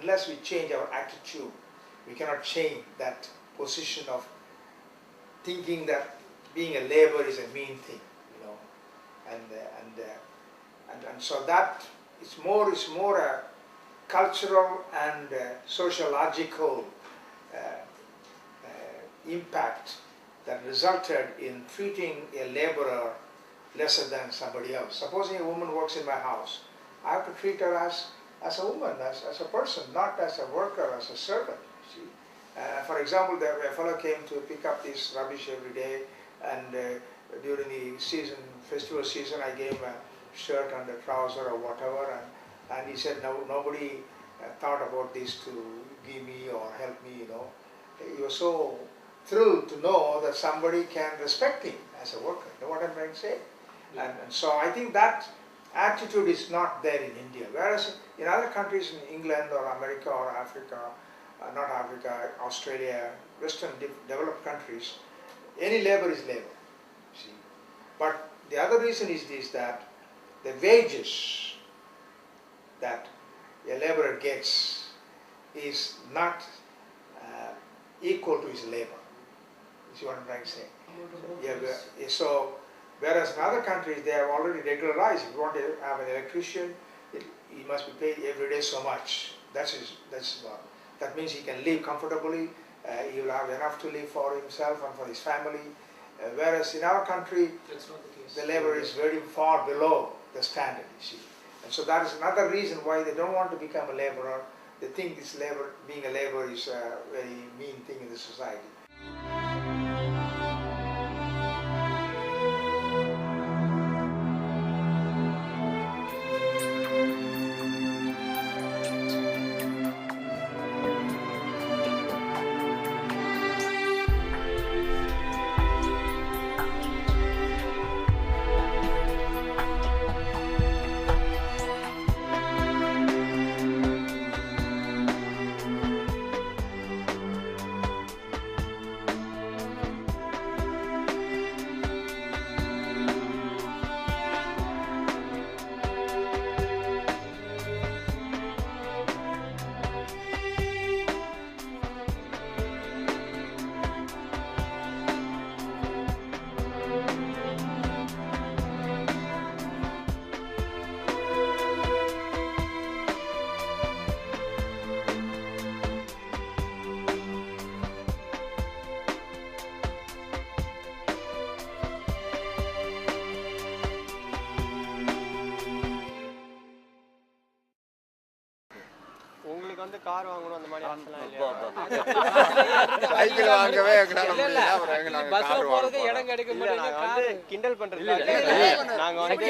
unless we change our attitude, we cannot change that position of thinking that being a labor is a mean thing, you know, and so that is more a cultural and sociological impact that resulted in treating a laborer lesser than somebody else. Supposing a woman works in my house, I have to treat her as a woman, as a person, not as a worker, as a servant. See? For example, a fellow came to pick up this rubbish every day, and during the season, festival season, I gave him a shirt and a trouser or whatever, and he said nobody thought about this to give me or help me, you know. He was so thrilled to know that somebody can respect him as a worker. You know what I'm trying to say? And so I think that attitude is not there in India. Whereas in other countries, in England or America or Africa, not Africa, Australia, Western developed countries, any labor is labor. See? But the other reason is this, that the wages that a laborer gets is not equal to his labor. You see what I'm trying to say? Yeah, so, whereas in other countries they have already regularized. If you want to have an electrician, he must be paid every day so much. That means he can live comfortably. He will have enough to live for himself and for his family. Whereas in our country, that's not the case. The labor is very far below the standard, you see. And so that is another reason why they don't want to become a laborer. They think this labor, being a laborer, is a very mean thing in the society. உங்களுக்கு வந்து car வாங்கணும் அந்த மாதிரி ஆசைலாம் இல்லையா? Cycle வாங்கவே எங்களால முடியல. அப்புறம் எங்களால பஸ்ல போறதுக்கு இடம் கிடைக்க மாட்டேங்குது. வந்து கிண்டல் பண்றது நாங்க வந்து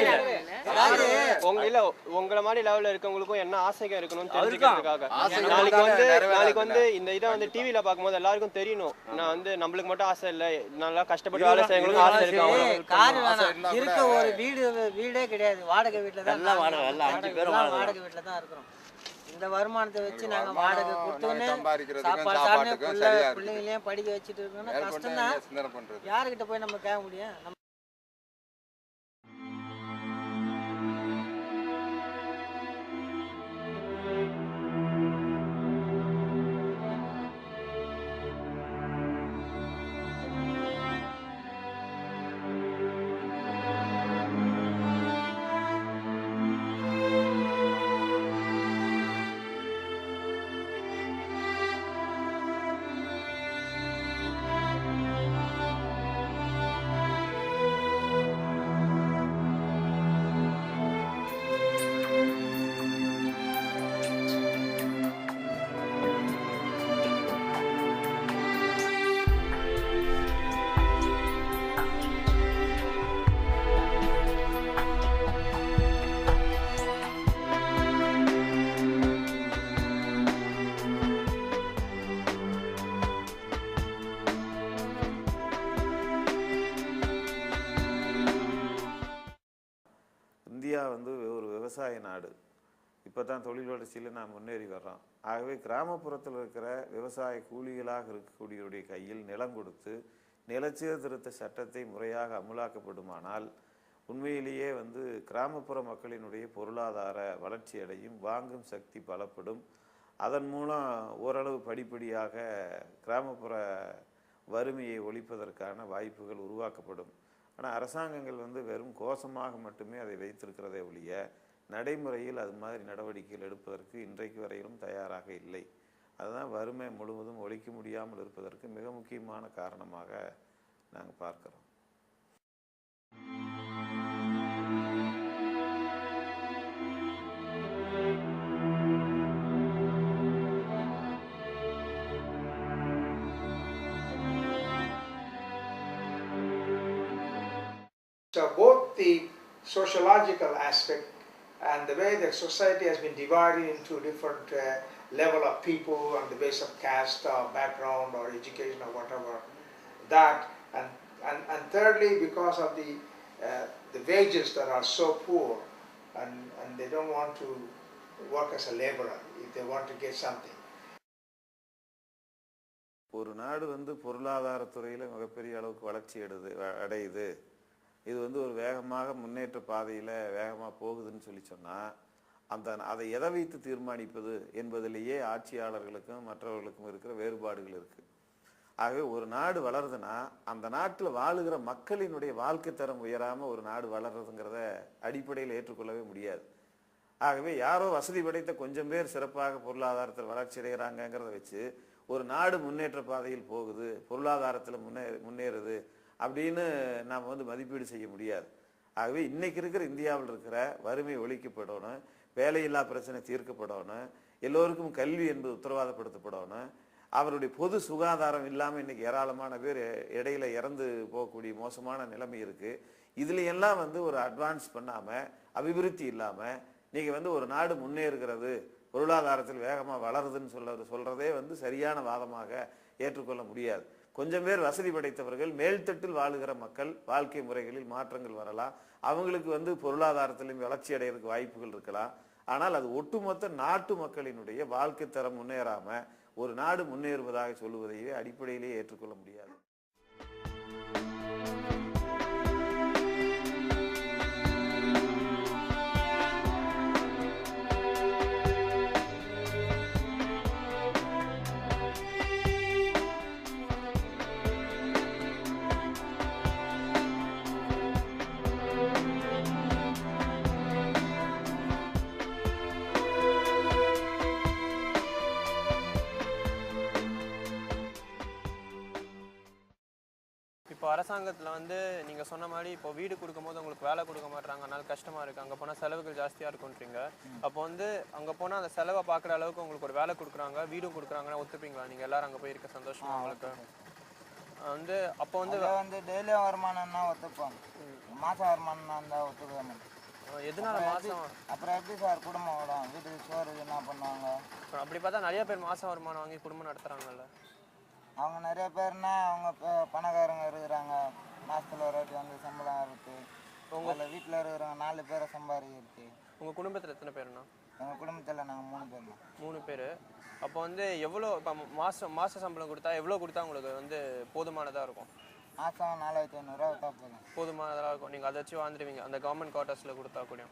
உங்களை மாதிரி லெவல்ல இருக்கவங்களுக்கும் என்ன ஆசைகள் இருக்கணும்னு தெரிஞ்சுக்கிறதுக்காக நாளைக்கு வந்து இந்த இதை வந்து டிவில பார்க்கும்போது எல்லாருக்கும் தெரியணும். நான் வந்து நம்மளுக்கு மட்டும் ஆசை இல்லை, நல்லா கஷ்டப்பட்டு வேலை செய்யறவங்களுக்கு ஆசை இருக்கு. இருக்க ஒரு வீடே கிடையாது, வாடகை வீட்டுல தான் வாடகை வீட்டுல தான் இருக்கிறோம். இந்த வருமானத்தை வச்சு நாங்க வாடகை கொடுத்தோன்னே சாப்பாடு சாப்பிட்டு பிள்ளைங்களையும் படிக்க வச்சுட்டு இருக்கோம்னா கஷ்டம் தான். யாருக்கிட்ட போய் நம்ம கேட்க முடியும்? இந்தியா வந்து ஒரு விவசாய நாடு. இப்போ தான் தொழில் வளர்ச்சியில் நாம் முன்னேறி வர்றோம். ஆகவே கிராமப்புறத்தில் இருக்கிற விவசாய கூலிகளாக இருக்கக்கூடியவருடைய கையில் நிலம் கொடுத்து நிலச்சீர்திருத்த சட்டத்தை முறையாக அமுலாக்கப்படுமானால் உண்மையிலேயே வந்து கிராமப்புற மக்களினுடைய பொருளாதார வளர்ச்சி அடையும், வாங்கும் சக்தி பலப்படும். அதன் மூலம் ஓரளவு படிப்படியாக கிராமப்புற வறுமையை ஒழிப்பதற்கான வாய்ப்புகள் உருவாக்கப்படும். ஆனால் அரசாங்கங்கள் வந்து வெறும் கோஷமாக மட்டுமே அதை வைத்திருக்கிறதே ஒழிய நடைமுறையில் அது மாதிரி நடவடிக்கைகள் எடுப்பதற்கு இன்றைக்கு வரையிலும் தயாராக இல்லை. அதுதான் வறுமை முழுவதும் ஒழிக்க முடியாமல் இருப்பதற்கு மிக முக்கியமான காரணமாக நாங்கள் பார்க்கிறோம். So both the sociological aspect and the way that society has been divided into different level of people on the basis of caste or background or education or whatever, that and thirdly because of the wages that are so poor and they don't want to work as a laborer if they want to get something. ஒரு நாடு வந்து பொருளாதாரத்துறையில் மிகப்பெரிய அளவுக்கு வளர்ச்சி அடையுது, இது வந்து ஒரு வேகமாக முன்னேற்ற பாதையில் வேகமாக போகுதுன்னு சொல்லி சொன்னால் அதை எதை வைத்து தீர்மானிப்பது என்பதிலேயே ஆட்சியாளர்களுக்கும் மற்றவர்களுக்கும் இருக்கிற வேறுபாடுகள் இருக்குது. ஆகவே ஒரு நாடு வளருதுன்னா அந்த நாட்டில் வாழுகிற மக்களினுடைய வாழ்க்கை தரம் உயராமல் ஒரு நாடு வளர்றதுங்கிறத அடிப்படையில் ஏற்றுக்கொள்ளவே முடியாது. ஆகவே யாரோ வசதி படைத்த கொஞ்சம் பேர் சிறப்பாக பொருளாதாரத்தில் வளர்ச்சி அடைகிறாங்கிறத வச்சு ஒரு நாடு முன்னேற்ற பாதையில் போகுது, பொருளாதாரத்தில் முன்னேறுது அப்படின்னு நாம் வந்து மதிப்பீடு செய்ய முடியாது. ஆகவே இன்னைக்கு இருக்கிற இந்தியாவில் இருக்கிற வறுமை ஒழிக்கப்படணும், வேலையில்லா பிரச்சனை தீர்க்கப்படணும், எல்லோருக்கும் கல்வி என்பது உத்தரவாதப்படுத்தப்படணும், அவருடைய பொது சுகாதாரம் இல்லாமல் இன்னைக்கு ஏராளமான பேர் இடையில இறந்து போகக்கூடிய மோசமான நிலைமை இருக்கு. இதுல எல்லாம் வந்து ஒரு அட்வான்ஸ் பண்ணாம அபிவிருத்தி இல்லாம நீங்க வந்து ஒரு நாடு முன்னேறுகிறது, பொருளாதாரத்தில் வேகமாக வளருதுன்னு சொல்றதே வந்து சரியான வாதமாக ஏற்றுக்கொள்ள முடியாது. கொஞ்சம் பேர் வசதி படைத்தவர்கள் மேல்தட்டில் வாழுகிற மக்கள் வாழ்க்கை முறைகளில் மாற்றங்கள் வரலாம், அவங்களுக்கு வந்து பொருளாதாரத்திலும் வளர்ச்சி அடைகிறதுக்கு வாய்ப்புகள் இருக்கலாம். ஆனால் அது ஒட்டுமொத்த நாட்டு மக்களினுடைய வாழ்க்கை தரம் முன்னேறாம ஒரு நாடு முன்னேறுவதாக சொல்லுவதையே அடிப்படையிலேயே ஏற்றுக்கொள்ள முடியாது. இப்போ அரசாங்கத்தில் வந்து நீங்கள் சொன்ன மாதிரி இப்போ வீடு கொடுக்கும்போது உங்களுக்கு வேலை கொடுக்க மாட்டாங்க, அதனால கஷ்டமாக இருக்குது, அங்கே போனால் செலவுகள் ஜாஸ்தியாக இருக்குன்றீங்க. அப்போ வந்து அங்கே போனால் அந்த செலவை பார்க்குற அளவுக்கு உங்களுக்கு ஒரு வேலை கொடுக்குறாங்க, வீடும் கொடுக்குறாங்கன்னா ஒத்துப்பீங்களா? நீங்கள் எல்லாரும் அங்கே போயிருக்க சந்தோஷமா உங்களுக்கு வந்து? அப்போ வந்து டெய்லி வருமானம்னா ஒத்துப்போம், மாதம் வருமானம்னா இருந்தால் ஒத்துக்க மாட்டோம். எதனால மாதம்? அப்புறம் எப்படி சார் குடும்பம் ஓடும்? வீட்டுக்கு சோறு என்ன பண்ணுவாங்க? அப்படி பார்த்தா நிறைய பேர் மாதம் வருமானம் வாங்கி குடும்பம் நடத்துகிறாங்கல்ல. அவங்க நிறைய பேர்னா அவங்க பணக்காரங்க இருக்கிறாங்க, மாதத்தில் ஒரு வாட்டி வந்து சம்பளம் இருக்குது. உங்கள் வீட்டில் இருக்கிறவங்க 4 பேரை சம்பாதிக்கிறது. உங்கள் குடும்பத்தில் எத்தனை பேருண்ணா? எங்கள் குடும்பத்தில் நாங்கள் 3 பேர் தான். 3 பேர். அப்போ வந்து எவ்வளோ இப்போ மாத சம்பளம் கொடுத்தா எவ்வளோ கொடுத்தா உங்களுக்கு வந்து போதுமானதாக இருக்கும்? மாதம் 4500 ரூபா கொடுத்தா போதும், போதுமானதாக இருக்கும். நீங்கள் அதை வச்சு வாழ்ந்துடுவீங்க அந்த கவர்மெண்ட் குவார்ட்டர்ஸில் கொடுத்தா கூட.